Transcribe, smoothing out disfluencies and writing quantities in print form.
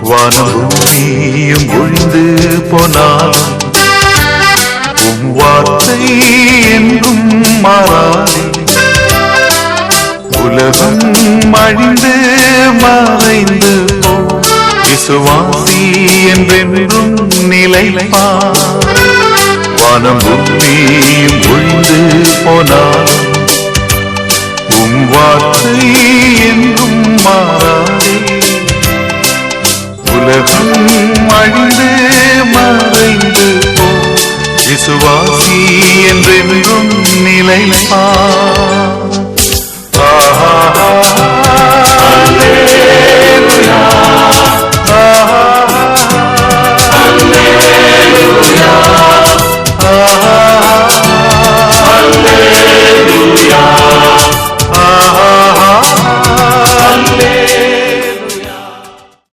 வானம் பூமியும் ஒழிந்து போனாலும் உம் வார்த்தை என்றும் மாறாதே. உலகம் அழிந்து மறைந்து போ, விசுவாசி என்றென்றும் நிலைப்பார். வானம் பூமியும் ஒழிந்து போனாலும் உம் வார்த்தை என்றும் மாறாதே. உலகம் அழிந்து மறைந்து போ, விசுவாசி என்றென்றும் நிலைப்பார்.